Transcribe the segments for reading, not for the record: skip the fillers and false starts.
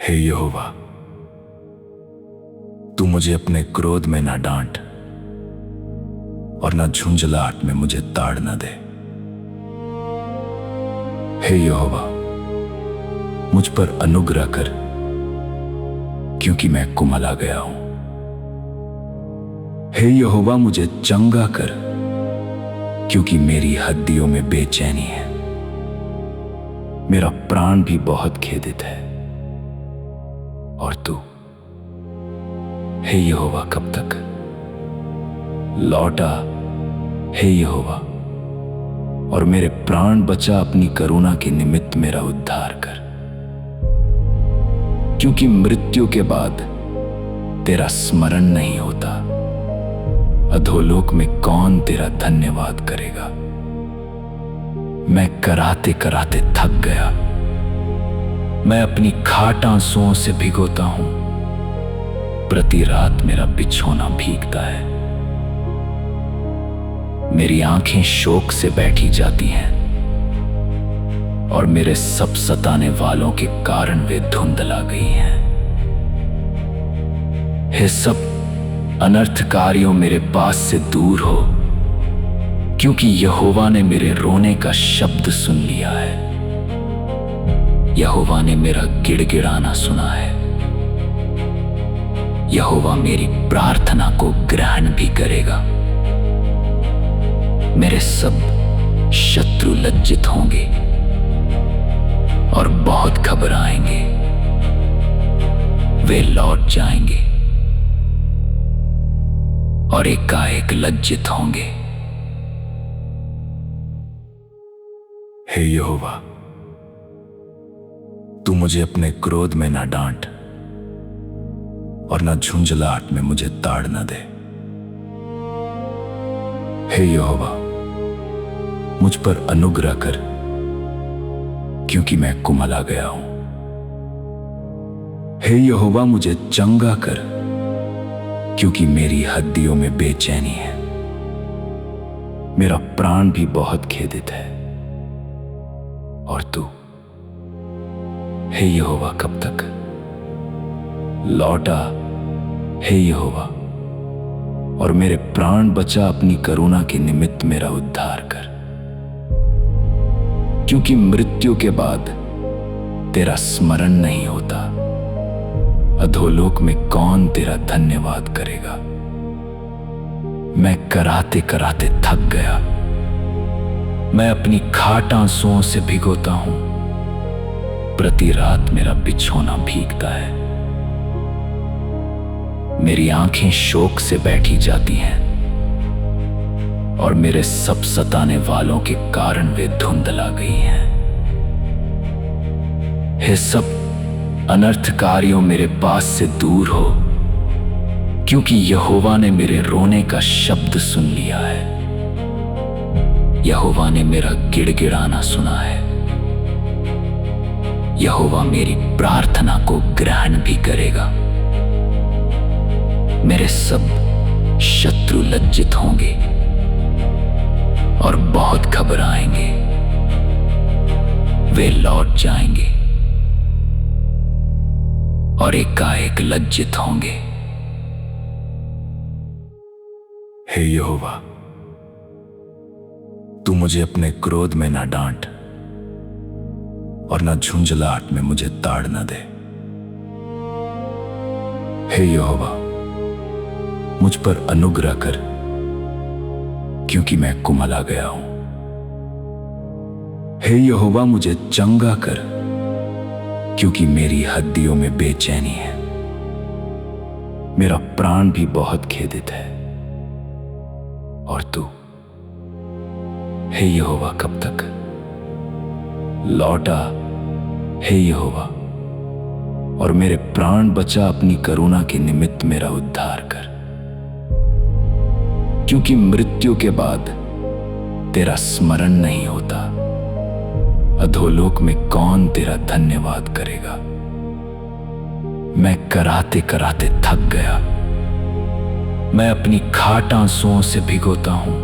हे यहोवा, तू मुझे अपने क्रोध में ना डांट और ना झुंझलाहट में मुझे ताड़ न दे। हे यहोवा, मुझ पर अनुग्रह कर, क्योंकि मैं कुमला गया हूं। हे यहोवा, मुझे चंगा कर, क्योंकि मेरी हड्डियों में बेचैनी है। मेरा प्राण भी बहुत खेदित है। और तू हे यहोवा कब तक? लौटा हे यहोवा, और मेरे प्राण बचा। अपनी करुणा के निमित्त मेरा उद्धार कर, क्योंकि मृत्यु के बाद तेरा स्मरण नहीं होता। अधोलोक में कौन तेरा धन्यवाद करेगा? मैं कराते कराते थक गया। मैं अपनी खाट आंसुओं से भिगोता हूं। प्रति रात मेरा बिछौना भीगता है। मेरी आंखें शोक से बैठी जाती हैं और मेरे सब सताने वालों के कारण वे धुंधला गई हैं। हे सब अनर्थकारियों, मेरे पास से दूर हो, क्योंकि यहोवा ने मेरे रोने का शब्द सुन लिया है। यहोवा ने मेरा गिड़गिड़ाना सुना है। यहोवा मेरी प्रार्थना को ग्रहण भी करेगा। मेरे सब शत्रु लज्जित होंगे और बहुत घबराएंगे। वे लौट जाएंगे और एकाएक लज्जित होंगे। हे यहोवा, तू मुझे अपने क्रोध में ना डांट और ना झुंझलाहट में मुझे ताड़ न दे। हे यहोवा, मुझ पर अनुग्रह कर, क्योंकि मैं कुमला गया हूं। हे यहोवा, मुझे चंगा कर, क्योंकि मेरी हड्डियों में बेचैनी है। मेरा प्राण भी बहुत खेदित है। और तू हे यहोवा कब तक? लौटा हे यहोवा, और मेरे प्राण बचा। अपनी करुणा के निमित्त मेरा उद्धार कर, क्योंकि मृत्यु के बाद तेरा स्मरण नहीं होता। अधोलोक में कौन तेरा धन्यवाद करेगा? मैं कराते कराते थक गया। मैं अपनी खाट आंसुओं से भिगोता हूं। प्रति रात मेरा बिछौना भीगता है। मेरी आंखें शोक से बैठी जाती हैं और मेरे सब सताने वालों के कारण वे धुंधला गई हैं। हे सब अनर्थकारियों, मेरे पास से दूर हो, क्योंकि यहोवा ने मेरे रोने का शब्द सुन लिया है। यहोवा ने मेरा गिड़गिड़ाना सुना है। यहोवा मेरी प्रार्थना को ग्रहण भी करेगा। मेरे सब शत्रु लज्जित होंगे और बहुत घबराएंगे। वे लौट जाएंगे और एकाएक लज्जित होंगे। हे यहोवा, तू मुझे अपने क्रोध में ना डांट और ना झुंझलाहट में मुझे ताड़ न दे। हे यहोवा, मुझ पर अनुग्रह कर, क्योंकि मैं कुमला गया हूं। हे यहोवा, मुझे चंगा कर, क्योंकि मेरी हड्डियों में बेचैनी है। मेरा प्राण भी बहुत खेदित है। और तू हे यहोवा कब तक? लौटा हे यहोवा, और मेरे प्राण बचा। अपनी करुणा के निमित्त मेरा उद्धार कर, क्योंकि मृत्यु के बाद तेरा स्मरण नहीं होता। अधोलोक में कौन तेरा धन्यवाद करेगा? मैं कराते कराते थक गया। मैं अपनी खाट आंसुओं से भिगोता हूं।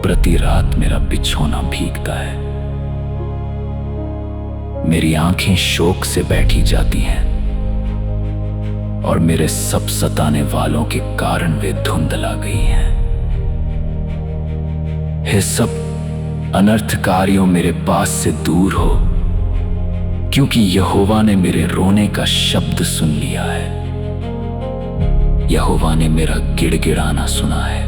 प्रति रात मेरा बिछौना भीगता है। मेरी आंखें शोक से बैठी जाती हैं और मेरे सब सताने वालों के कारण वे धुंधला गई हैं। हे सब अनर्थकारियों, मेरे पास से दूर हो, क्योंकि यहोवा ने मेरे रोने का शब्द सुन लिया है। यहोवा ने मेरा गिड़गिड़ाना सुना है।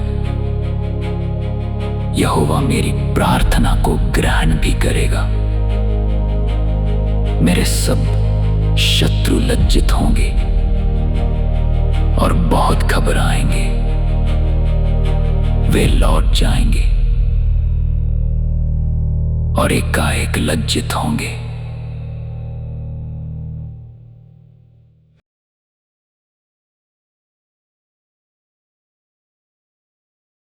यहोवा मेरी प्रार्थना को ग्रहण भी करेगा। मेरे सब शत्रु लज्जित होंगे और बहुत घबराएंगे। वे लौट जाएंगे और एकाएक लज्जित होंगे।